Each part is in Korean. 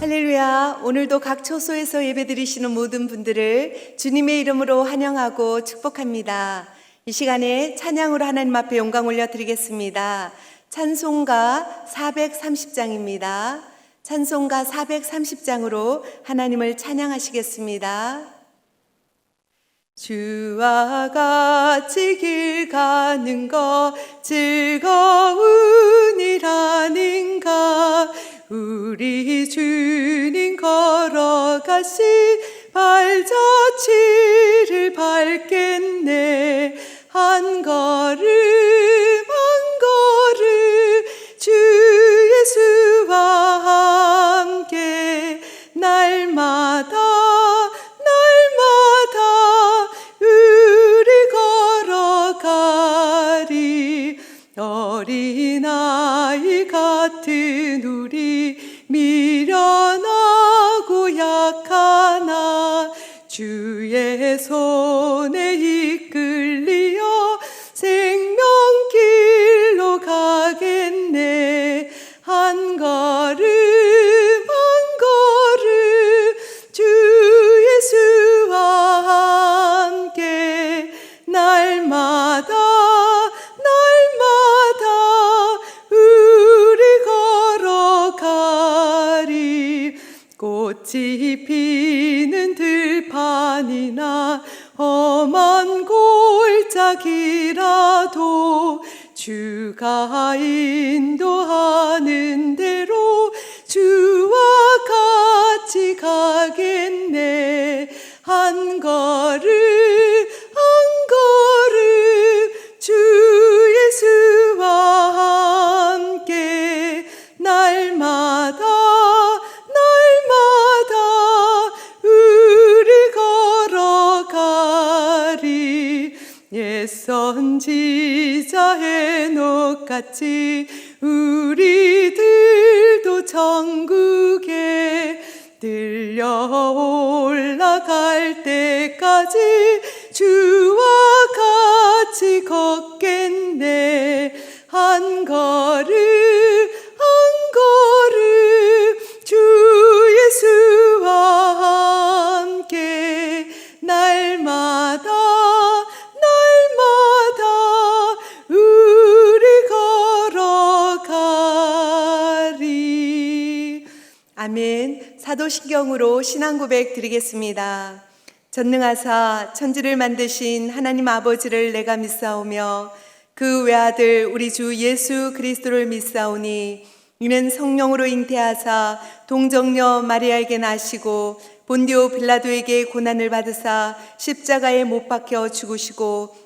할렐루야. 오늘도 각 처소에서 예배드리시는 모든 분들을 주님의 이름으로 환영하고 축복합니다. 이 시간에 찬양으로 하나님 앞에 영광 올려드리겠습니다. 찬송가 430장입니다. 찬송가 430장으로 하나님을 찬양하시겠습니다. 주와 같이 길 가는 것 즐거운이라는가. 우리 주님 걸어가신 발자취를 밟겠네. 한 걸음 한 걸음 주 예수와 함께 날마다 우리 걸어가리. 어린아이 같은 우리 미련하고 약하나 주의 손에 이끌리어 생명길로 가겠네. 한 걸음 한 걸음 주 예수와 함께 날마다 우리 걸어가리. 꽃이 피는 들판이나 험한 골짜기라도 주가 인도하는 대로 주와 같이 가겠네. 한 걸음 한 걸음 주 예수와 함께 날마다 우리 걸어가리. 옛 선지자 헤녹같이 우리들도 천국에 들려 올라갈 때까지 주와 같이 걷겠네. 한 걸음 한 걸음 주 예수와 함께 날마다 우리 걸어가리. 아멘. 사도신경으로 신앙고백 드리겠습니다. 전능하사 천지를 만드신 하나님 아버지를 내가 믿사오며 그 외아들 우리 주 예수 그리스도를 믿사오니 이는 성령으로 잉태하사 동정녀 마리아에게 나시고 본디오 빌라도에게 고난을 받으사 십자가에 못 박혀 죽으시고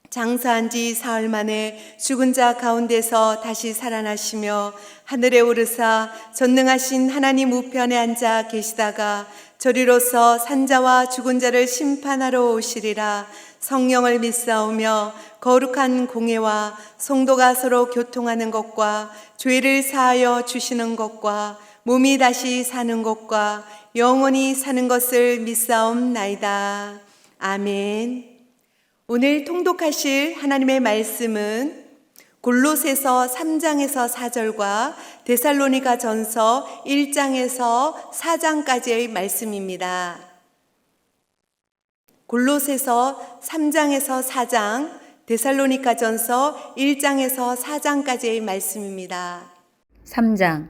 장사한 지 사흘 만에 죽은 자 가운데서 다시 살아나시며 하늘에 오르사 전능하신 하나님 우편에 앉아 계시다가 저리로서 산자와 죽은 자를 심판하러 오시리라. 성령을 믿사오며 거룩한 공회와 성도가 서로 교통하는 것과 죄를 사하여 주시는 것과 몸이 다시 사는 것과 영원히 사는 것을 믿사옵나이다. 아멘. 오늘 통독하실 하나님의 말씀은 골로새서 3장에서 4절과 데살로니가 전서 1장에서 4장까지의 말씀입니다. 골로새서 3장에서 4장, 데살로니가 전서 1장에서 4장까지의 말씀입니다. 3장.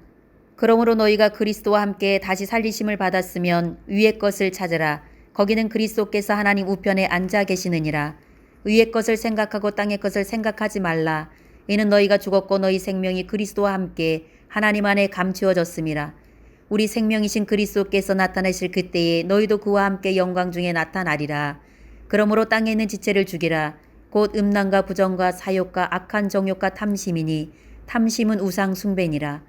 그러므로 너희가 그리스도와 함께 다시 살리심을 받았으면 위의 것을 찾으라. 거기는 그리스도께서 하나님 우편에 앉아 계시느니라. 위의 것을 생각하고 땅의 것을 생각하지 말라. 이는 너희가 죽었고 너희 생명이 그리스도와 함께 하나님 안에 감추어졌음이라. 우리 생명이신 그리스도께서 나타나실 그때에 너희도 그와 함께 영광 중에 나타나리라. 그러므로 땅에 있는 지체를 죽이라. 곧 음란과 부정과 사욕과 악한 정욕과 탐심이니 탐심은 우상 숭배니라.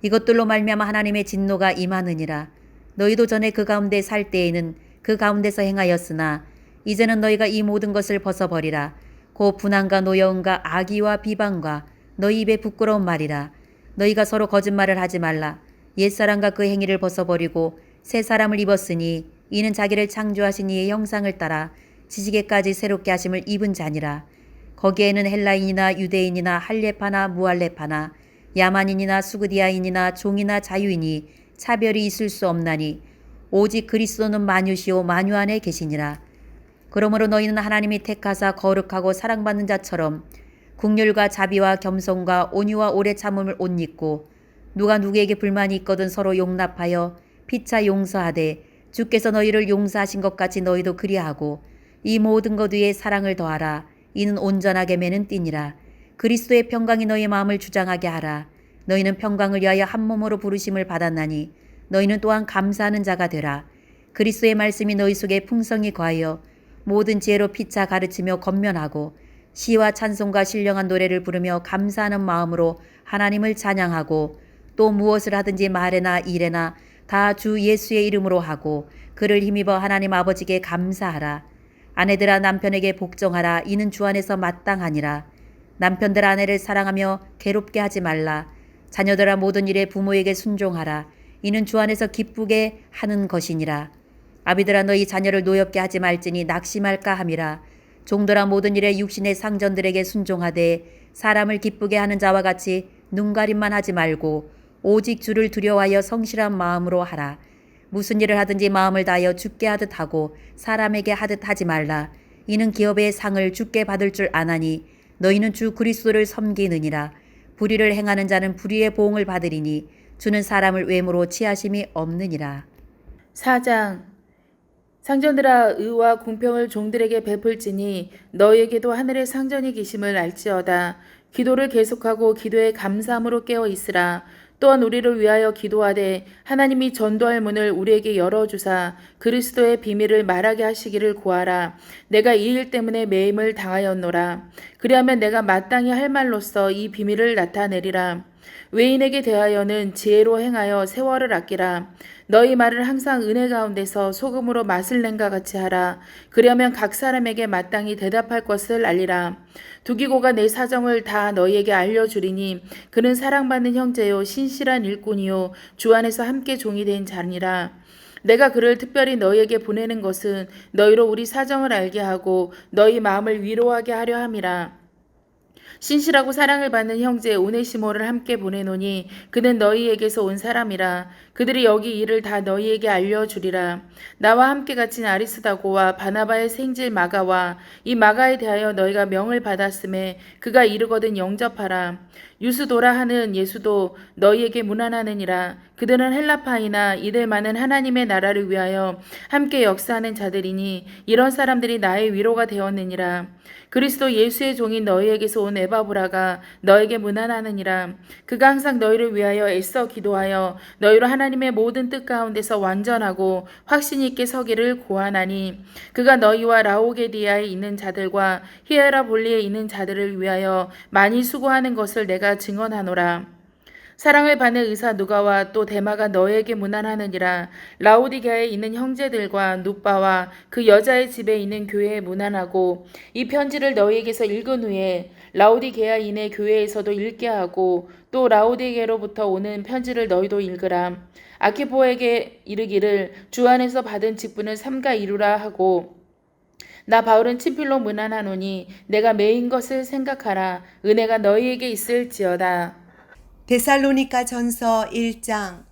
이것들로 말미암아 하나님의 진노가 임하느니라. 너희도 전에 그 가운데 살 때에는 그 가운데서 행하였으나 이제는 너희가 이 모든 것을 벗어버리라. 곧 분한과 노여움과 악의와 비방과 너희 입에 부끄러운 말이라. 너희가 서로 거짓말을 하지 말라. 옛사람과 그 행위를 벗어버리고 새 사람을 입었으니 이는 자기를 창조하신 이의 형상을 따라 지식에까지 새롭게 하심을 입은 자니라. 거기에는 헬라인이나 유대인이나 할례파나 무할례파나 야만인이나 수그디아인이나 종이나 자유인이 차별이 있을 수 없나니 오직 그리스도는 만유시오 만유 안에 계시니라. 그러므로 너희는 하나님이 택하사 거룩하고 사랑받는 자처럼 국률과 자비와 겸손과 온유와 오래 참음을 옷 입고 누가 누구에게 불만이 있거든 서로 용납하여 피차 용서하되 주께서 너희를 용서하신 것 같이 너희도 그리하고 이 모든 것 위에 사랑을 더하라. 이는 온전하게 매는 띠니라. 그리스도의 평강이 너희 마음을 주장하게 하라. 너희는 평강을 위하여 한 몸으로 부르심을 받았나니 너희는 또한 감사하는 자가 되라. 그리스도의 말씀이 너희 속에 풍성히 거하여 모든 지혜로 피차 가르치며 권면하고 시와 찬송과 신령한 노래를 부르며 감사하는 마음으로 하나님을 찬양하고 또 무엇을 하든지 말에나 일에나 다 주 예수의 이름으로 하고 그를 힘입어 하나님 아버지께 감사하라. 아내들아 남편에게 복종하라. 이는 주 안에서 마땅하니라. 남편들 아내를 사랑하며 괴롭게 하지 말라. 자녀들아 모든 일에 부모에게 순종하라. 이는 주 안에서 기쁘게 하는 것이니라. 아비들아 너희 자녀를 노엽게 하지 말지니 낙심할까 함이라. 종들아 모든 일에 육신의 상전들에게 순종하되 사람을 기쁘게 하는 자와 같이 눈가림만 하지 말고 오직 주를 두려워하여 성실한 마음으로 하라. 무슨 일을 하든지 마음을 다하여 주께 하듯 하고 사람에게 하듯 하지 말라. 이는 기업의 상을 주께 받을 줄 아나니 너희는 주 그리스도를 섬기느니라. 불의를 행하는 자는 불의의 보응을 받으리니 주는 사람을 외모로 취하심이 없느니라. 4장 상전들아 의와 공평을 종들에게 베풀지니 너희에게도 하늘의 상전이 계심을 알지어다. 기도를 계속하고 기도에 감사함으로 깨어 있으라. 또한 우리를 위하여 기도하되 하나님이 전도할 문을 우리에게 열어주사 그리스도의 비밀을 말하게 하시기를 구하라. 내가 이 일 때문에 매임을 당하였노라. 그리하면 내가 마땅히 할 말로써 이 비밀을 나타내리라. 외인에게 대하여는 지혜로 행하여 세월을 아끼라. 너희 말을 항상 은혜 가운데서 소금으로 맛을 낸과 같이 하라. 그러면 각 사람에게 마땅히 대답할 것을 알리라. 두기고가 내 사정을 다 너희에게 알려주리니 그는 사랑받는 형제요 신실한 일꾼이요 주 안에서 함께 종이 된 자니라. 내가 그를 특별히 너희에게 보내는 것은 너희로 우리 사정을 알게 하고 너희 마음을 위로하게 하려 함이라. 신실하고 사랑을 받는 형제 오네시모를 함께 보내노니 그는 너희에게서 온 사람이라. 그들이 여기 일을 다 너희에게 알려주리라. 나와 함께 갇힌 아리스다고와 바나바의 생질 마가와 이 마가에 대하여 너희가 명을 받았음에 그가 이르거든 영접하라. 유스도라 하는 예수도 너희에게 문안하느니라. 그들은 헬라파이나 이들만은 하나님의 나라를 위하여 함께 역사하는 자들이니 이런 사람들이 나의 위로가 되었느니라. 그리스도 예수의 종인 너희에게서 온 에바브라가 너에게 문안하느니라. 그가 항상 너희를 위하여 애써 기도하여 너희로 하나님의 모든 뜻 가운데서 완전하고 확신 있게 서기를 구하나니 그가 너희와 라오게디아에 있는 자들과 히에라볼리에 있는 자들을 위하여 많이 수고하는 것을 내가 증언하노라. 사랑을 받는 의사 누가와 또 데마가 너에게 문안하느니라. 라오디게아에 있는 형제들과 누빠와 그 여자의 집에 있는 교회에 문안하고 이 편지를 너희에게서 읽은 후에 라오디게아인의 교회에서도 읽게 하고 또 라오디게로부터 오는 편지를 너희도 읽으라. 아키포에게 이르기를 주 안에서 받은 직분을 삼가 이루라 하고 나 바울은 친필로 문안하노니 내가 매인 것을 생각하라. 은혜가 너희에게 있을지어다. 데살로니가 전서 1장.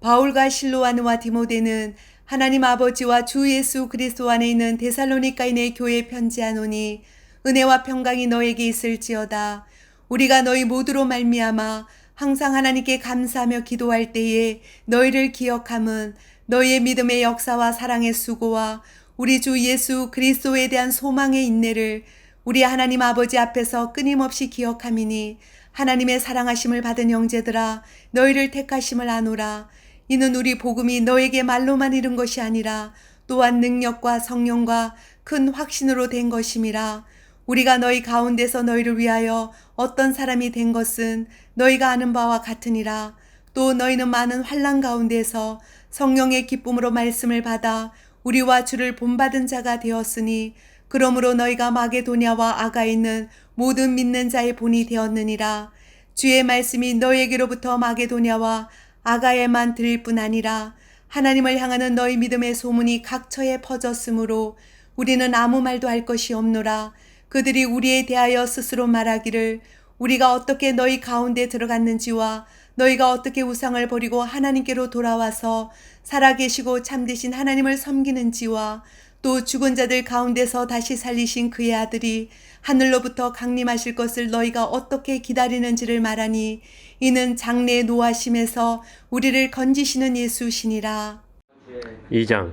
바울과 실로아느와 디모데는 하나님 아버지와 주 예수 그리스도 안에 있는 데살로니가인의 교회에 편지하노니 은혜와 평강이 너에게 있을지어다. 우리가 너희 모두로 말미암아 항상 하나님께 감사하며 기도할 때에 너희를 기억함은 너희의 믿음의 역사와 사랑의 수고와 우리 주 예수 그리스도에 대한 소망의 인내를 우리 하나님 아버지 앞에서 끊임없이 기억함이니 하나님의 사랑하심을 받은 형제들아 너희를 택하심을 아노라. 이는 우리 복음이 너에게 말로만 이른 것이 아니라 또한 능력과 성령과 큰 확신으로 된 것임이라. 우리가 너희 가운데서 너희를 위하여 어떤 사람이 된 것은 너희가 아는 바와 같으니라. 또 너희는 많은 환난 가운데서 성령의 기쁨으로 말씀을 받아 우리와 주를 본받은 자가 되었으니 그러므로 너희가 마게도냐와 아가에 있는 모든 믿는 자의 본이 되었느니라. 주의 말씀이 너희에게로부터 마게도냐와 아가에만 들릴 뿐 아니라 하나님을 향하는 너희 믿음의 소문이 각처에 퍼졌으므로 우리는 아무 말도 할 것이 없노라. 그들이 우리에 대하여 스스로 말하기를 우리가 어떻게 너희 가운데 들어갔는지와 너희가 어떻게 우상을 버리고 하나님께로 돌아와서 살아계시고 참되신 하나님을 섬기는지와 또 죽은 자들 가운데서 다시 살리신 그의 아들이 하늘로부터 강림하실 것을 너희가 어떻게 기다리는지를 말하니 이는 장래의 노하심에서 우리를 건지시는 예수시니라. 2장.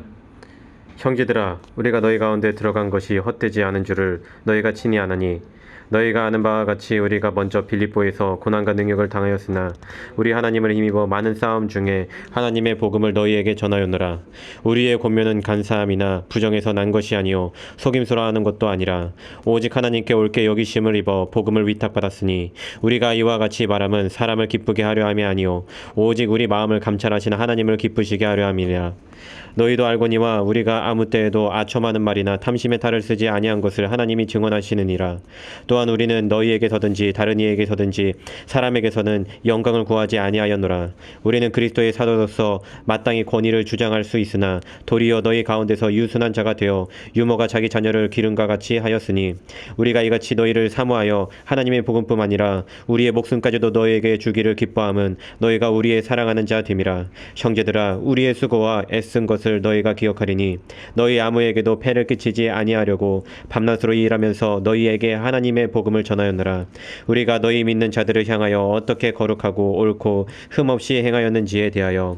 형제들아, 우리가 너희 가운데 들어간 것이 헛되지 않은 줄을 너희가 친히 아나니 너희가 아는 바와 같이 우리가 먼저 빌립보에서 고난과 능력을 당하였으나 우리 하나님을 힘입어 많은 싸움 중에 하나님의 복음을 너희에게 전하였노라. 우리의 권면은 간사함이나 부정에서 난 것이 아니요 속임수라 하는 것도 아니라 오직 하나님께 옳게 여기심을 입어 복음을 위탁받았으니 우리가 이와 같이 말함은 사람을 기쁘게 하려 함이 아니요 오직 우리 마음을 감찰하시는 하나님을 기쁘시게 하려 함이니라. 너희도 알거니와 우리가 아무 때에도 아첨하는 말이나 탐심의 탈을 쓰지 아니한 것을 하나님이 증언하시느니라. 또한 우리는 너희에게서든지 다른 이에게서든지 사람에게서는 영광을 구하지 아니하였노라. 우리는 그리스도의 사도로서 마땅히 권위를 주장할 수 있으나 도리어 너희 가운데서 유순한 자가 되어 유모가 자기 자녀를 기름과 같이 하였으니 우리가 이같이 너희를 사모하여 하나님의 복음뿐 아니라 우리의 목숨까지도 너희에게 주기를 기뻐함은 너희가 우리의 사랑하는 자 됨이라. 형제들아, 우리의 수고와 애쓴 것을 너희가 기억하리니 너희 아무에게도 폐를 끼치지 아니하려고 밤낮으로 일하면서 너희에게 하나님의 복음을 전하였노라. 우리가 너희 믿는 자들을 향하여 어떻게 거룩하고 옳고 흠없이 행하였는지에 대하여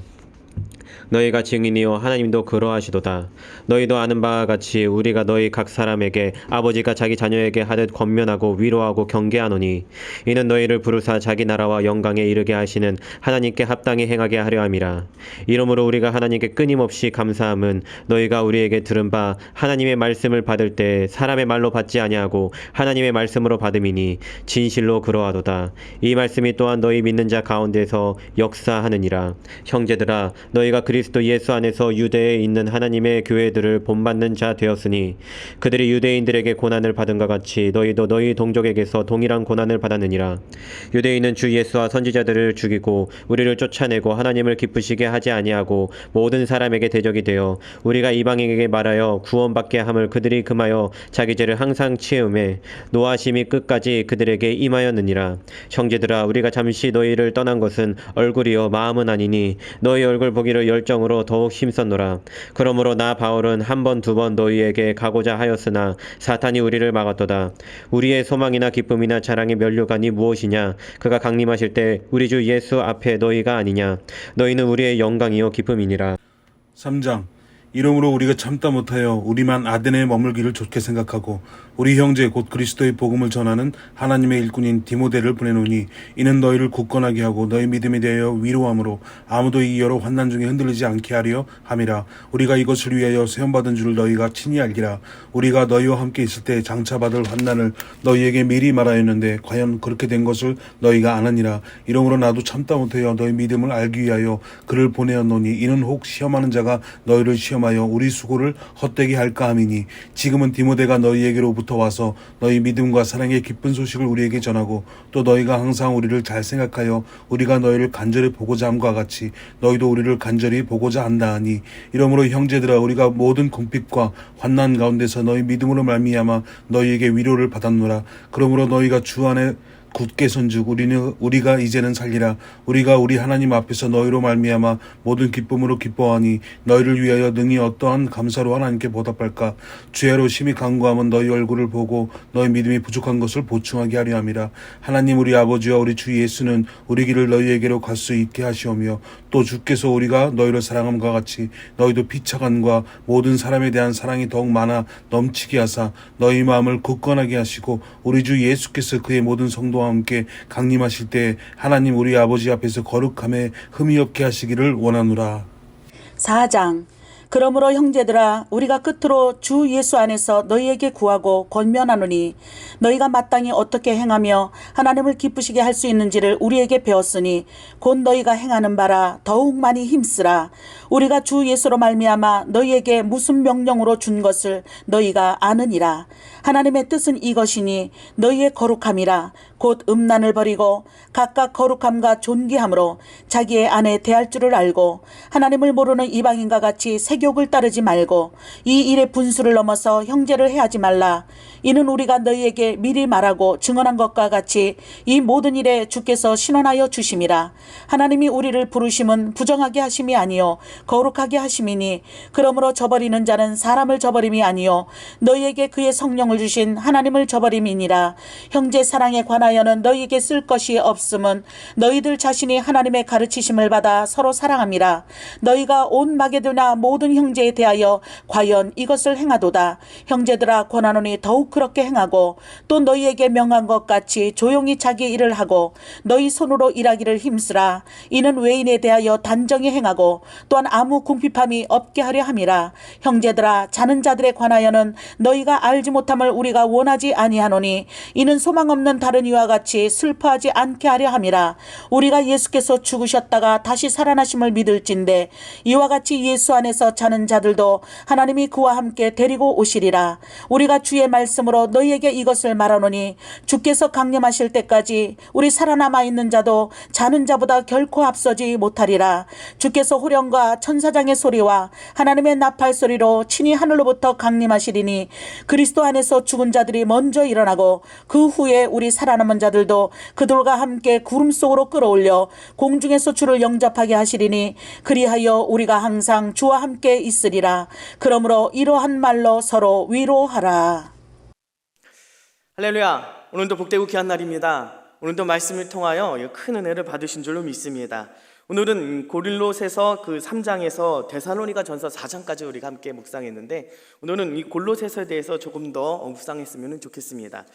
너희가 증인이요 하나님도 그러하시도다. 너희도 아는 바와 같이 우리가 너희 각 사람에게 아버지가 자기 자녀에게 하듯 권면하고 위로하고 경계하노니 이는 너희를 부르사 자기 나라와 영광에 이르게 하시는 하나님께 합당히 행하게 하려 함이라. 이러므로 우리가 하나님께 끊임없이 감사함은 너희가 우리에게 들은 바 하나님의 말씀을 받을 때 사람의 말로 받지 아니하고 하나님의 말씀으로 받음이니 진실로 그러하도다. 이 말씀이 또한 너희 믿는 자 가운데서 역사하느니라. 형제들아, 너희가 그리스도 예수 안에서 유대에 있는 하나님의 교회들을 본받는 자 되었으니 그들이 유대인들에게 고난을 받은 것 같이 너희도 너희 동족에게서 동일한 고난을 받았느니라. 유대인은 주 예수와 선지자들을 죽이고 우리를 쫓아내고 하나님을 기쁘시게 하지 아니하고 모든 사람에게 대적이 되어 우리가 이방인에게 말하여 구원받게 함을 그들이 금하여 자기 죄를 항상 치음해 노하심이 끝까지 그들에게 임하였느니라. 형제들아, 우리가 잠시 너희를 떠난 것은 얼굴이요 마음은 아니니 너희 얼굴 보기를 열정으로 더욱 힘썼노라. 그러므로 나 바울은 한 번 두 번 너희에게 가고자 하였으나 사탄이 우리를 막았도다. 우리의 소망이나 기쁨이나 자랑의 면류관이 무엇이냐? 그가 강림하실 때 우리 주 예수 앞에 너희가 아니냐? 너희는 우리의 영광이요 기쁨이니라. 3장. 이러므로 우리가 참다 못하여 우리만 아덴에 머물기를 좋게 생각하고 우리 형제 곧 그리스도의 복음을 전하는 하나님의 일꾼인 디모데를 보내노니 이는 너희를 굳건하게 하고 너희 믿음에 대하여 위로함으로 아무도 이 여러 환난 중에 흔들리지 않게 하려 함이라. 우리가 이것을 위하여 세움받은 줄을 너희가 친히 알기라. 우리가 너희와 함께 있을 때 장차 받을 환난을 너희에게 미리 말하였는데 과연 그렇게 된 것을 너희가 아느니라. 이러므로 나도 참다 못하여 너희 믿음을 알기 위하여 그를 보내었노니 이는 혹 시험하는 자가 너희를 시험하여 우리 수고를 헛되게 할까 함이니 지금은 디모데가 너희에게로부터 와서 너희 믿음과 사랑의 기쁜 소식을 우리에게 전하고 또 너희가 항상 우리를 잘 생각하여 우리가 너희를 간절히 보고자 함과 같이 너희도 우리를 간절히 보고자 한다 하니 이러므로 형제들아, 우리가 모든 궁핍과 환난 가운데서 너희 믿음으로 말미암아 너희에게 위로를 받았노라. 그러므로 너희가 주 안에 굳게 선즉 우리가 이제는 살리라. 우리가 우리 하나님 앞에서 너희로 말미암아 모든 기쁨으로 기뻐하니 너희를 위하여 능히 어떠한 감사로 하나님께 보답할까. 주야로 심히 간구함은 너희 얼굴을 보고 너희 믿음이 부족한 것을 보충하게 하려 함이라. 하나님 우리 아버지와 우리 주 예수는 우리 길을 너희에게로 갈 수 있게 하시오며 또 주께서 우리가 너희를 사랑함과 같이 너희도 피차간과 모든 사람에 대한 사랑이 더욱 많아 넘치게 하사 너희 마음을 굳건하게 하시고 우리 주 예수께서 그의 모든 성도와 함께 강림하실 때 하나님 우리 아버지 앞에서 거룩함에 흠이 없게 하시기를 원하노라. 4장. 그러므로 형제들아, 우리가 끝으로 주 예수 안에서 너희에게 구하고 권면하노니 너희가 마땅히 어떻게 행하며 하나님을 기쁘시게 할 수 있는지를 우리에게 배웠으니 곧 너희가 행하는 바라 더욱 많이 힘쓰라. 우리가 주 예수로 말미암아 너희에게 무슨 명령으로 준 것을 너희가 아느니라. 하나님의 뜻은 이것이니 너희의 거룩함이라. 곧 음란을 버리고 각각 거룩함과 존귀함으로 자기의 아내 대할 줄을 알고 하나님을 모르는 이방인과 같이 새 격을 따르지 말고 이 일의 분수를 넘어서 형제를 해하지 말라. 이는 우리가 너희에게 미리 말하고 증언한 것과 같이 이 모든 일에 주께서 신원하여 주심이라. 하나님이 우리를 부르심은 부정하게 하심이 아니요 거룩하게 하심이니 그러므로 저버리는 자는 사람을 저버림이 아니요 너희에게 그의 성령을 주신 하나님을 저버림이니라. 형제 사랑에 관하여는 너희에게 쓸 것이 없음은 너희들 자신이 하나님의 가르치심을 받아 서로 사랑함이라. 너희가 온 마게도나 모든 형제에 대하여 과연 이것을 행하도다. 형제들아 권하노니 더욱 그렇게 행하고 또 너희에게 명한 것 같이 조용히 자기 일을 하고 너희 손으로 일하기를 힘쓰라. 이는 외인에 대하여 단정히 행하고 또한 아무 궁핍함이 없게 하려 함이라. 형제들아 자는 자들에 관하여는 너희가 알지 못함을 우리가 원하지 아니하노니 이는 소망 없는 다른 이와 같이 슬퍼하지 않게 하려 함이라. 우리가 예수께서 죽으셨다가 다시 살아나심을 믿을진대 이와 같이 예수 안에서 자는 자들도 하나님이 그와 함께 데리고 오시리라. 우리가 주의 말씀으로 너희에게 이것을 말하노니 주께서 강림하실 때까지 우리 살아남아 있는 자도 자는 자보다 결코 앞서지 못하리라. 주께서 호령과 천사장의 소리와 하나님의 나팔 소리로 친히 하늘로부터 강림하시리니 그리스도 안에서 죽은 자들이 먼저 일어나고 그 후에 우리 살아남은 자들도 그들과 함께 구름 속으로 끌어올려 공중에서 주를 영접하게 하시리니 그리하여 우리가 항상 주와 함께 있으리라. 그러므로 이러한 말로 서로 위로하라. 할렐루야. 오늘도 복되고 귀한 날입니다. 오늘도 말씀을 통하여 큰 은혜를 받으신 줄로 믿습니다. 오늘은 고릴롯에서 그 3장에서 데살로니가 전서 4장까지 우리가 함께 묵상했는데 오늘은 이 골롯에서에 대해서 조금 더 묵상했으면 좋겠습니다.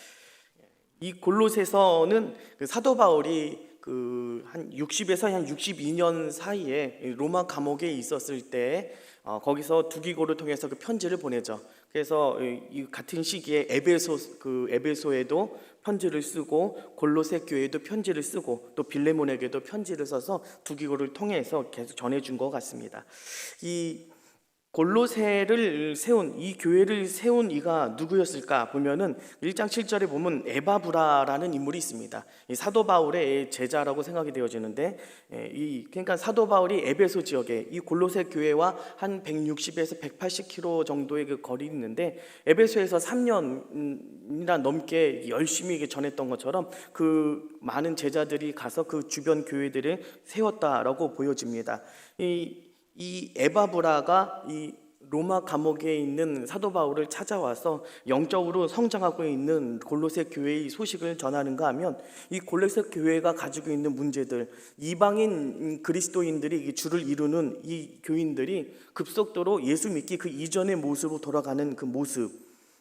이 골롯에서는 그 사도 바울이 한 60에서 한 62년 사이에 로마 감옥에 있었을 때 거기서 두기고를 통해서 그 편지를 보내죠. 그래서 이 같은 시기에 에베소에도 편지를 쓰고 골로새 교회에도 편지를 쓰고 또 빌레몬에게도 편지를 써서 두기고를 통해서 계속 전해준 것 같습니다. 이 골로새를 세운 이 교회를 세운 이가 누구였을까 보면은 1장 7절에 보면 에바브라라는 인물이 있습니다. 이 사도 바울의 제자라고 생각이 되어지는데 그러니까 사도 바울이 에베소 지역에 이 골로새 교회와 한 160에서 180km 정도의 그 거리 있는데 에베소에서 3년이나 넘게 열심히 전했던 것처럼 그 많은 제자들이 가서 그 주변 교회들을 세웠다라고 보여집니다. 이 에바브라가 이 로마 감옥에 있는 사도 바울을 찾아와서 영적으로 성장하고 있는 골로새 교회의 소식을 전하는가 하면 이 골로새 교회가 가지고 있는 문제들, 이방인 그리스도인들이 주를 이루는 이 교인들이 급속도로 예수 믿기 그 이전의 모습으로 돌아가는 그 모습,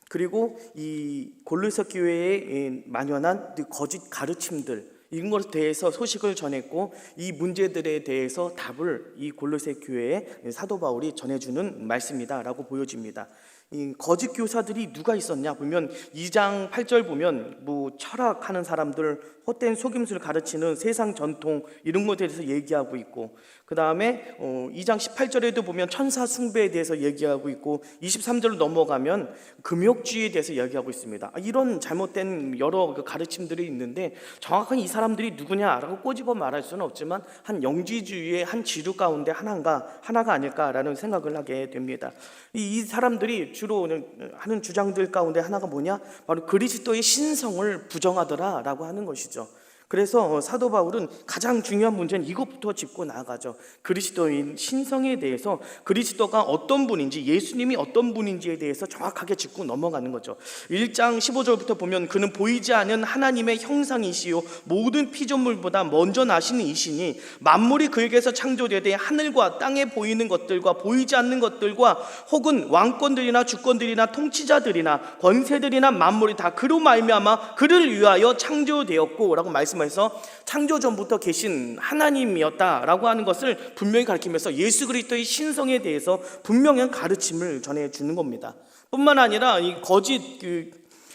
그리고 이 골로새 교회에 만연한 거짓 가르침들, 이런 것에 대해서 소식을 전했고 이 문제들에 대해서 답을 이 골로새 교회에 사도 바울이 전해주는 말씀이다라고 보여집니다. 이 거짓 교사들이 누가 있었냐 보면 2장 8절 보면 뭐 철학하는 사람들, 헛된 속임수를 가르치는 세상 전통 이런 것에 대해서 얘기하고 있고, 그 다음에 2장 18절에도 보면 천사 숭배에 대해서 얘기하고 있고 23절로 넘어가면 금욕주의에 대해서 얘기하고 있습니다. 이런 잘못된 여러 가르침들이 있는데 정확한 이 사람들이 누구냐라고 꼬집어 말할 수는 없지만 한 영지주의의 한 지류 가운데 하나가 아닐까라는 생각을 하게 됩니다. 이 사람들이 주로 하는 주장들 가운데 하나가 뭐냐? 바로 그리스도의 신성을 부정하더라라고 하는 것이죠. 그래서 사도 바울은 가장 중요한 문제는 이것부터 짚고 나아가죠. 그리스도인 신성에 대해서 그리스도가 어떤 분인지, 예수님이 어떤 분인지에 대해서 정확하게 짚고 넘어가는 거죠. 1장 15절부터 보면 그는 보이지 않는 하나님의 형상이시요 모든 피조물보다 먼저 나시는 이시니 만물이 그에게서 창조되되 하늘과 땅에 보이는 것들과 보이지 않는 것들과 혹은 왕권들이나 주권들이나 통치자들이나 권세들이나 만물이 다 그로 말미암아 그를 위하여 창조되었고 라고 말씀하셨습니다. 에서 창조 전부터 계신 하나님이었다라고 하는 것을 분명히 가르치면서 예수 그리스도의 신성에 대해서 분명한 가르침을 전해주는 겁니다. 뿐만 아니라 이 거짓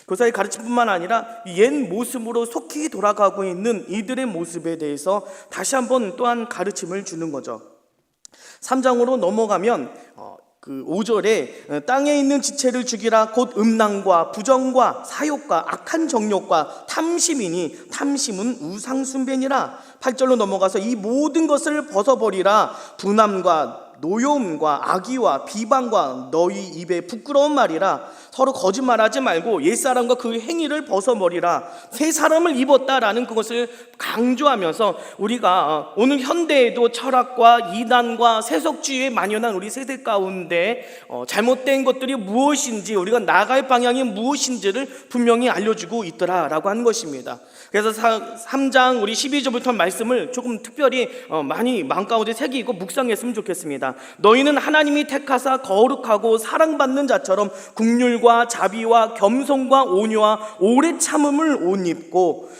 교사의 가르침뿐만 아니라 옛 모습으로 속히 돌아가고 있는 이들의 모습에 대해서 다시 한번 또한 가르침을 주는 거죠. 3장으로 넘어가면 그 5절에 땅에 있는 지체를 죽이라 곧 음란과 부정과 사욕과 악한 정욕과 탐심이니 탐심은 우상숭배니라. 8절로 넘어가서 이 모든 것을 벗어버리라. 분함과 노여움과 악의와 비방과 너희 입에 부끄러운 말이라. 서로 거짓말하지 말고 옛사람과 그 행위를 벗어버리라. 새 사람을 입었다라는 그것을 강조하면서 우리가 오늘 현대에도 철학과 이단과 세속주의에 만연한 우리 세대 가운데 잘못된 것들이 무엇인지, 우리가 나갈 방향이 무엇인지를 분명히 알려주고 있더라라고 하는 것입니다. 그래서 3장 우리 12절부터 말씀을 조금 특별히 많이 마음 가운데 새기고 묵상했으면 좋겠습니다. 너희는 하나님이 택하사 거룩하고 사랑받는 자처럼 긍휼과 자비와 겸손과 온유와 오래 참음을 옷 입고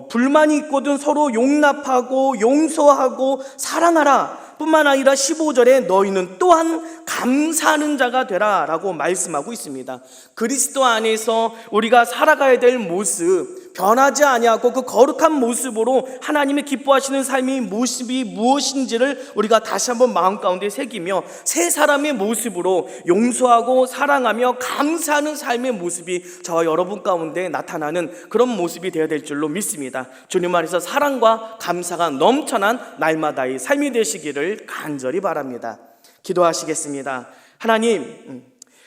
불만이 있거든 서로 용납하고 용서하고 사랑하라. 뿐만 아니라 15절에 너희는 또한 감사하는 자가 되라 라고 말씀하고 있습니다. 그리스도 안에서 우리가 살아가야 될 모습, 변하지 아니하고 그 거룩한 모습으로 하나님의 기뻐하시는 삶의 모습이 무엇인지를 우리가 다시 한번 마음 가운데 새기며 새 사람의 모습으로 용서하고 사랑하며 감사하는 삶의 모습이 저와 여러분 가운데 나타나는 그런 모습이 되어야 될 줄로 믿습니다. 주님 안에서 사랑과 감사가 넘쳐난 날마다의 삶이 되시기를 간절히 바랍니다. 기도하시겠습니다. 하나님,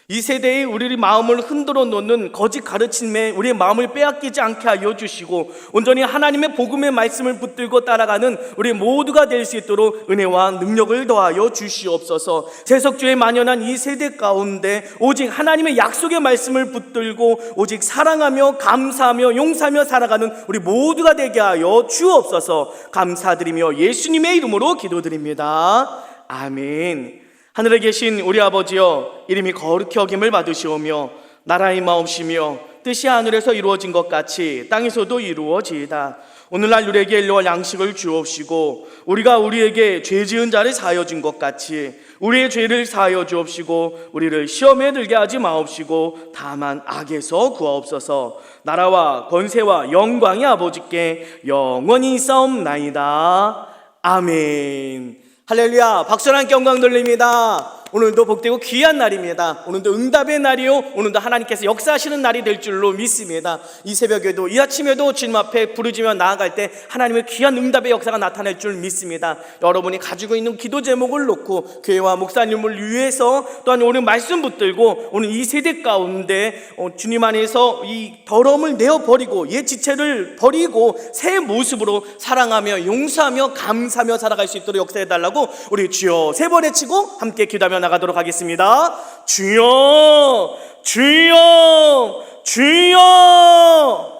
이 세대의 우리의 마음을 흔들어 놓는 거짓 가르침에 우리의 마음을 빼앗기지 않게 하여 주시고 온전히 하나님의 복음의 말씀을 붙들고 따라가는 우리 모두가 될 수 있도록 은혜와 능력을 더하여 주시옵소서. 세속주의에 만연한 이 세대 가운데 오직 하나님의 약속의 말씀을 붙들고 오직 사랑하며 감사하며 용서하며 살아가는 우리 모두가 되게 하여 주옵소서. 감사드리며 예수님의 이름으로 기도드립니다. 아멘. 하늘에 계신 우리 아버지여, 이름이 거룩히 여김을 받으시오며 나라의 마옵시며 뜻이 하늘에서 이루어진 것 같이 땅에서도 이루어지이다. 오늘날 우리에게 일용할 양식을 주옵시고 우리가 우리에게 죄 지은 자를 사하여 준 것 같이 우리의 죄를 사하여 주옵시고 우리를 시험에 들게 하지 마옵시고 다만 악에서 구하옵소서. 나라와 권세와 영광이 아버지께 영원히 있사옵나이다. 아멘. 할렐루야. 박수로 함께 영광 돌립니다. 오늘도 복되고 귀한 날입니다. 오늘도 응답의 날이요, 오늘도 하나님께서 역사하시는 날이 될 줄로 믿습니다. 이 새벽에도 이 아침에도 주님 앞에 부르짖으며 나아갈 때 하나님의 귀한 응답의 역사가 나타날 줄 믿습니다. 여러분이 가지고 있는 기도 제목을 놓고 교회와 목사님을 위해서 또한 오늘 말씀 붙들고 오늘 이 세대 가운데 주님 안에서 이 더러움을 내어버리고 옛 지체를 버리고 새 모습으로 사랑하며 용서하며 감사하며 살아갈 수 있도록 역사해달라고 우리 주여 세 번 외치고 함께 기도하며 나가도록 하겠습니다. 주여, 주여, 주여.